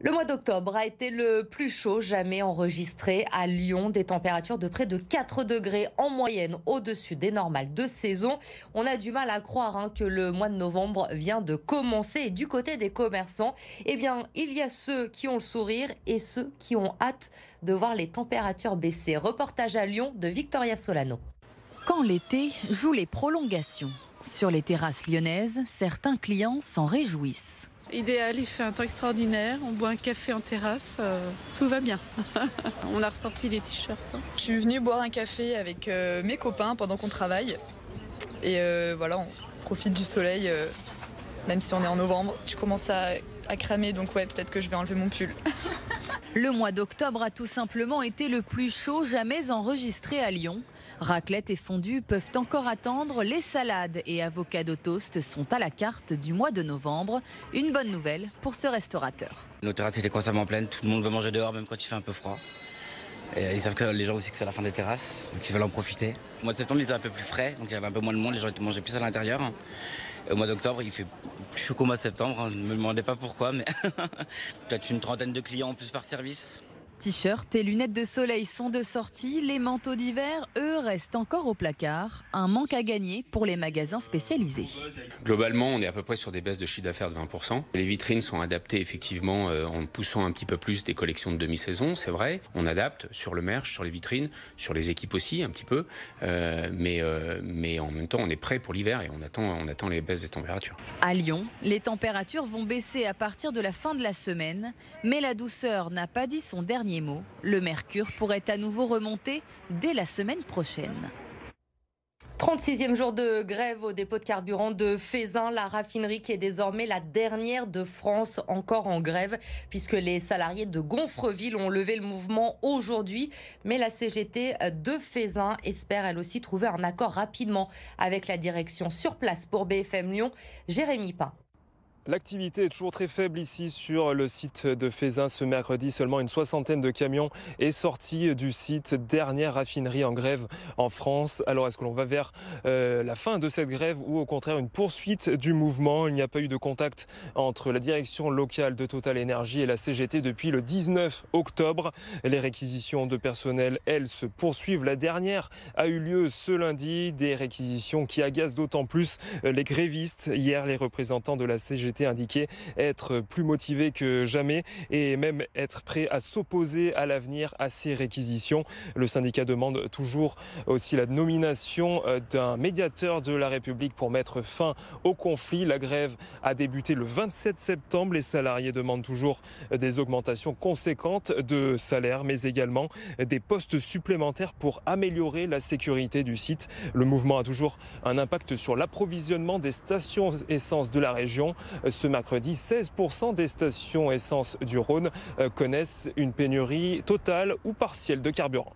Le mois d'octobre a été le plus chaud jamais enregistré à Lyon. Des températures de près de 4 degrés en moyenne au-dessus des normales de saison. On a du mal à croire que le mois de novembre vient de commencer. Et du côté des commerçants, eh bien, il y a ceux qui ont le sourire et ceux qui ont hâte de voir les températures baisser. Reportage à Lyon de Victoria Solano. Quand l'été joue les prolongations. Sur les terrasses lyonnaises, certains clients s'en réjouissent. Idéal, il fait un temps extraordinaire, on boit un café en terrasse, tout va bien. On a ressorti les t-shirts. Je suis venue boire un café avec mes copains pendant qu'on travaille. Et voilà, on profite du soleil, même si on est en novembre. Je commence à cramer, donc ouais, peut-être que je vais enlever mon pull. Le mois d'octobre a tout simplement été le plus chaud jamais enregistré à Lyon. Raclette et fondue peuvent encore attendre. Les salades et avocado toast sont à la carte du mois de novembre. Une bonne nouvelle pour ce restaurateur. Nos terrasses étaient constamment pleines, tout le monde veut manger dehors, même quand il fait un peu froid. Et ils savent que les gens aussi que c'est la fin des terrasses, donc ils veulent en profiter. Au mois de septembre, il était un peu plus frais, donc il y avait un peu moins de monde, les gens étaient mangés plus à l'intérieur. Et au mois d'octobre, il fait plus chaud qu'au mois de septembre, ne me demandez pas pourquoi, mais peut-être une trentaine de clients en plus par service. T-shirts et lunettes de soleil sont de sortie. Les manteaux d'hiver, eux, restent encore au placard. Un manque à gagner pour les magasins spécialisés. Globalement, on est à peu près sur des baisses de chiffre d'affaires de 20%. Les vitrines sont adaptées effectivement en poussant un petit peu plus des collections de demi-saison, c'est vrai. On adapte sur le merch, sur les vitrines, sur les équipes aussi un petit peu. Mais en même temps, on est prêt pour l'hiver et on attend les baisses des températures. À Lyon, les températures vont baisser à partir de la fin de la semaine. Mais la douceur n'a pas dit son dernier mot. Le mercure pourrait à nouveau remonter dès la semaine prochaine. 36e jour de grève au dépôt de carburant de Feyzin, la raffinerie qui est désormais la dernière de France encore en grève, puisque les salariés de Gonfreville ont levé le mouvement aujourd'hui. Mais la CGT de Feyzin espère elle aussi trouver un accord rapidement avec la direction. Sur place pour BFM Lyon, Jérémy Pain. L'activité est toujours très faible ici sur le site de Feyzin. Ce mercredi, seulement une soixantaine de camions est sorti du site. Dernière raffinerie en grève en France. Alors est-ce que l'on va vers la fin de cette grève ou au contraire une poursuite du mouvement? Il n'y a pas eu de contact entre la direction locale de Total Énergie et la CGT depuis le 19 octobre. Les réquisitions de personnel, elles, se poursuivent. La dernière a eu lieu ce lundi. Des réquisitions qui agacent d'autant plus les grévistes. Hier, les représentants de la CGT indiqué être plus motivé que jamais et même être prêt à s'opposer à l'avenir à ces réquisitions. Le syndicat demande toujours aussi la nomination d'un médiateur de la République pour mettre fin au conflit. La grève a débuté le 27 septembre. Les salariés demandent toujours des augmentations conséquentes de salaire, mais également des postes supplémentaires pour améliorer la sécurité du site. Le mouvement a toujours un impact sur l'approvisionnement des stations essence de la région. Ce mercredi, 16% des stations essence du Rhône connaissent une pénurie totale ou partielle de carburant.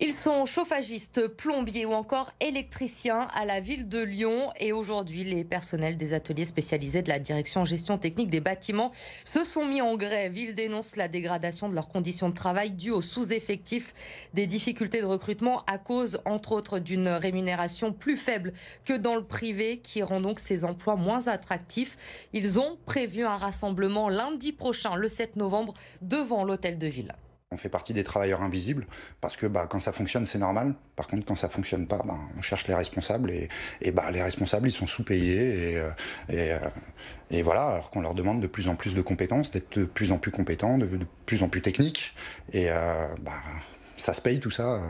Ils sont chauffagistes, plombiers ou encore électriciens à la ville de Lyon. Et aujourd'hui, les personnels des ateliers spécialisés de la direction gestion technique des bâtiments se sont mis en grève. Ils dénoncent la dégradation de leurs conditions de travail due au sous-effectif, des difficultés de recrutement à cause, entre autres, d'une rémunération plus faible que dans le privé qui rend donc ces emplois moins attractifs. Ils ont prévu un rassemblement lundi prochain, le 7 novembre, devant l'hôtel de ville. On fait partie des travailleurs invisibles parce que quand ça fonctionne, c'est normal. Par contre, quand ça fonctionne pas, on cherche les responsables et les responsables, ils sont sous-payés et voilà, alors qu'on leur demande de plus en plus de compétences, d'être de plus en plus compétents, de plus en plus techniques et ça se paye tout ça.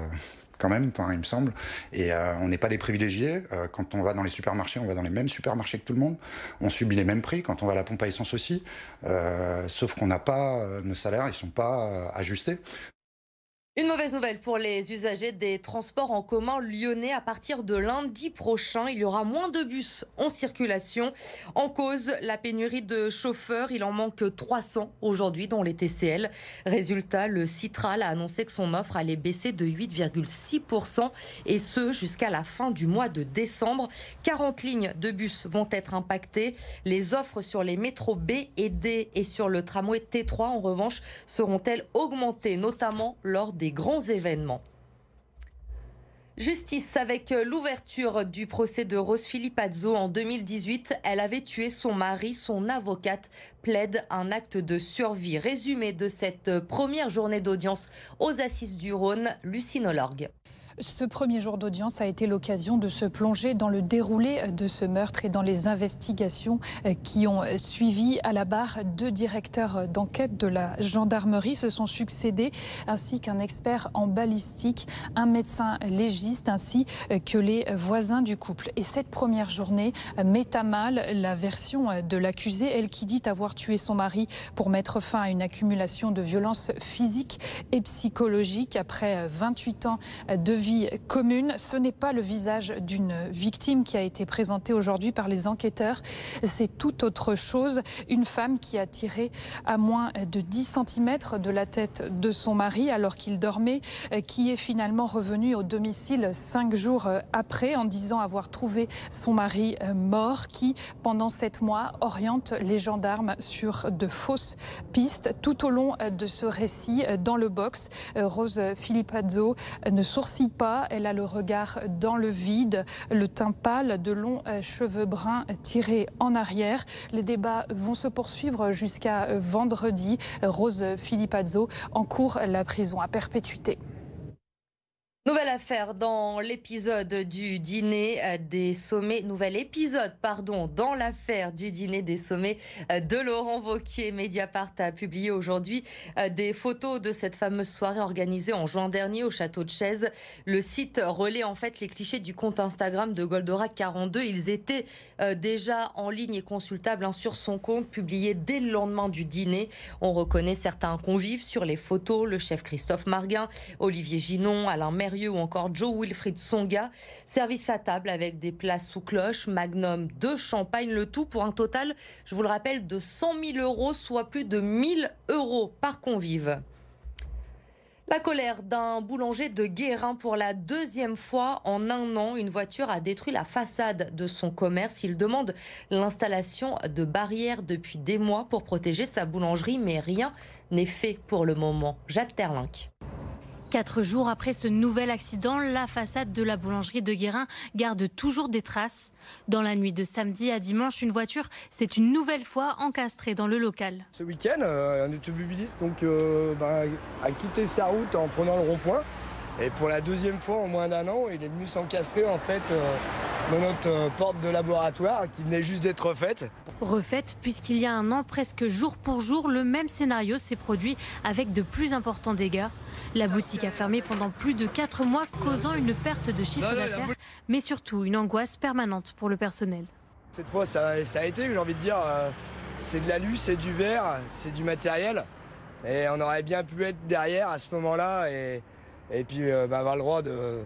Quand même, il me semble. Et on n'est pas des privilégiés. Quand on va dans les supermarchés, on va dans les mêmes supermarchés que tout le monde. On subit les mêmes prix. Quand on va à la pompe à essence aussi. Sauf qu'on n'a pas... nos salaires, ils ne sont pas ajustés. Une mauvaise nouvelle pour les usagers des transports en commun lyonnais. À partir de lundi prochain, il y aura moins de bus en circulation. En cause, la pénurie de chauffeurs. Il en manque 300 aujourd'hui dans les TCL. Résultat, le Citral a annoncé que son offre allait baisser de 8,6% et ce jusqu'à la fin du mois de décembre. 40 lignes de bus vont être impactées. Les offres sur les métros B et D et sur le tramway T3, en revanche, seront-elles augmentées, notamment lors des grands événements. Justice avec l'ouverture du procès de Rose Filipazzo en 2018. Elle avait tué son mari. Son avocate plaide un acte de survie. Résumé de cette première journée d'audience aux Assises du Rhône, Lucine Olorgue. Ce premier jour d'audience a été l'occasion de se plonger dans le déroulé de ce meurtre et dans les investigations qui ont suivi. À la barre, 2 directeurs d'enquête de la gendarmerie se sont succédés, ainsi qu'un expert en balistique, un médecin légiste, ainsi que les voisins du couple. Et cette première journée met à mal la version de l'accusée, elle qui dit avoir tué son mari pour mettre fin à une accumulation de violences physiques et psychologiques après 28 ans de vie commune. Ce n'est pas le visage d'une victime qui a été présenté aujourd'hui par les enquêteurs. C'est tout autre chose. Une femme qui a tiré à moins de 10 cm de la tête de son mari alors qu'il dormait, qui est finalement revenue au domicile 5 jours après en disant avoir trouvé son mari mort, qui pendant 7 mois oriente les gendarmes sur de fausses pistes. Tout au long de ce récit, dans le box, Rose Filipazzo ne sourcille pas, elle a le regard dans le vide, le teint pâle, de longs cheveux bruns tirés en arrière. Les débats vont se poursuivre jusqu'à vendredi. Rose Filipazzo encourt la prison à perpétuité. Nouvelle affaire dans l'épisode du dîner des sommets. Nouvel épisode, pardon, dans l'affaire du dîner des sommets de Laurent Wauquiez. Mediapart a publié aujourd'hui des photos de cette fameuse soirée organisée en juin dernier au château de Chèze. Le site relaie en fait les clichés du compte Instagram de Goldorak 42. Ils étaient déjà en ligne et consultables sur son compte, publié dès le lendemain du dîner. On reconnaît certains convives sur les photos, le chef Christophe Marguin, Olivier Ginon, Alain Mérieux ou encore Joe Wilfried Tsonga. Service à table avec des plats sous cloche, magnum de champagne, le tout pour un total, je vous le rappelle, de 100 000 €, soit plus de 1 000 € par convive. La colère d'un boulanger de Guérin. Pour la 2e fois en 1 an, une voiture a détruit la façade de son commerce. Il demande l'installation de barrières depuis des mois pour protéger sa boulangerie, mais rien n'est fait pour le moment. Jade Terlinck. 4 jours après ce nouvel accident, la façade de la boulangerie de Guérin garde toujours des traces. Dans la nuit de samedi à dimanche, une voiture s'est une nouvelle fois encastrée dans le local. Ce week-end, un automobiliste a quitté sa route en prenant le rond-point. Et pour la 2e fois en moins d'1 an, il est venu s'encastrer en fait dans notre porte de laboratoire qui venait juste d'être refaite. Refaite puisqu'il y a 1 an, presque jour pour jour, le même scénario s'est produit avec de plus importants dégâts. La boutique a fermé pendant plus de 4 mois, causant une perte de chiffre d'affaires, mais surtout une angoisse permanente pour le personnel. Cette fois, ça a été, j'ai envie de dire, c'est de l'alu, c'est du verre, c'est du matériel. Et on aurait bien pu être derrière à ce moment-là et puis avoir le droit de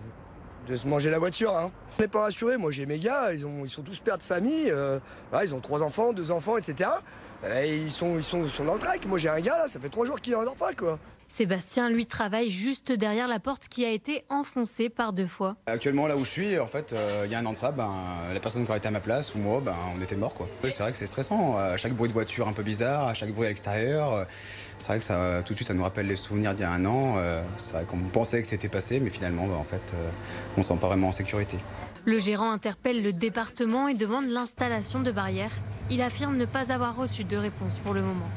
se manger la voiture. Hein. On n'est pas rassuré. Moi j'ai mes gars, ils sont tous pères de famille, ils ont 3 enfants, 2 enfants, etc. Et ils sont dans le track. Moi j'ai un gars là, ça fait 3 jours qu'il n'en dort pas quoi. Sébastien, lui, travaille juste derrière la porte qui a été enfoncée par 2 fois. Actuellement, là où je suis, en fait, il y a 1 an de ça, la personne qui aurait été à ma place ou moi, on était morts, quoi. C'est vrai que c'est stressant. À chaque bruit de voiture un peu bizarre, à chaque bruit à l'extérieur, c'est vrai que ça, tout de suite, ça nous rappelle les souvenirs d'il y a 1 an. C'est vrai qu'on pensait que c'était passé, mais finalement, en fait, on ne se sent pas vraiment en sécurité. Le gérant interpelle le département et demande l'installation de barrières. Il affirme ne pas avoir reçu de réponse pour le moment.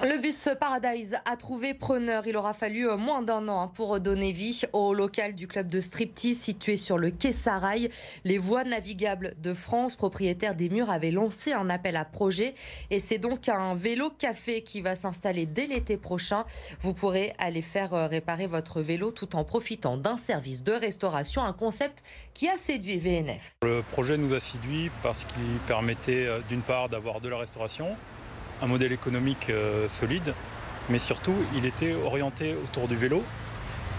Le bus Paradise a trouvé preneur. Il aura fallu moins d'1 an pour donner vie au local du club de striptease situé sur le quai Sarail. Les Voies navigables de France, propriétaires des murs, avaient lancé un appel à projet. Et c'est donc un vélo-café qui va s'installer dès l'été prochain. Vous pourrez aller faire réparer votre vélo tout en profitant d'un service de restauration. Un concept qui a séduit VNF. Le projet nous a séduit parce qu'il permettait d'une part d'avoir de la restauration, un modèle économique solide, mais surtout il était orienté autour du vélo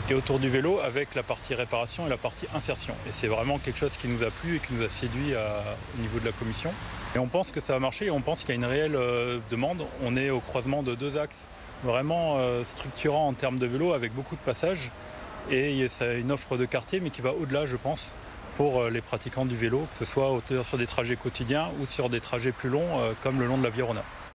et autour du vélo avec la partie réparation et la partie insertion. Et c'est vraiment quelque chose qui nous a plu et qui nous a séduit au niveau de la commission. Et on pense que ça va marcher et on pense qu'il y a une réelle demande. On est au croisement de 2 axes vraiment structurants en termes de vélo avec beaucoup de passages et c'est une offre de quartier mais qui va au-delà, je pense, pour les pratiquants du vélo, que ce soit sur des trajets quotidiens ou sur des trajets plus longs comme le long de la Via Rona.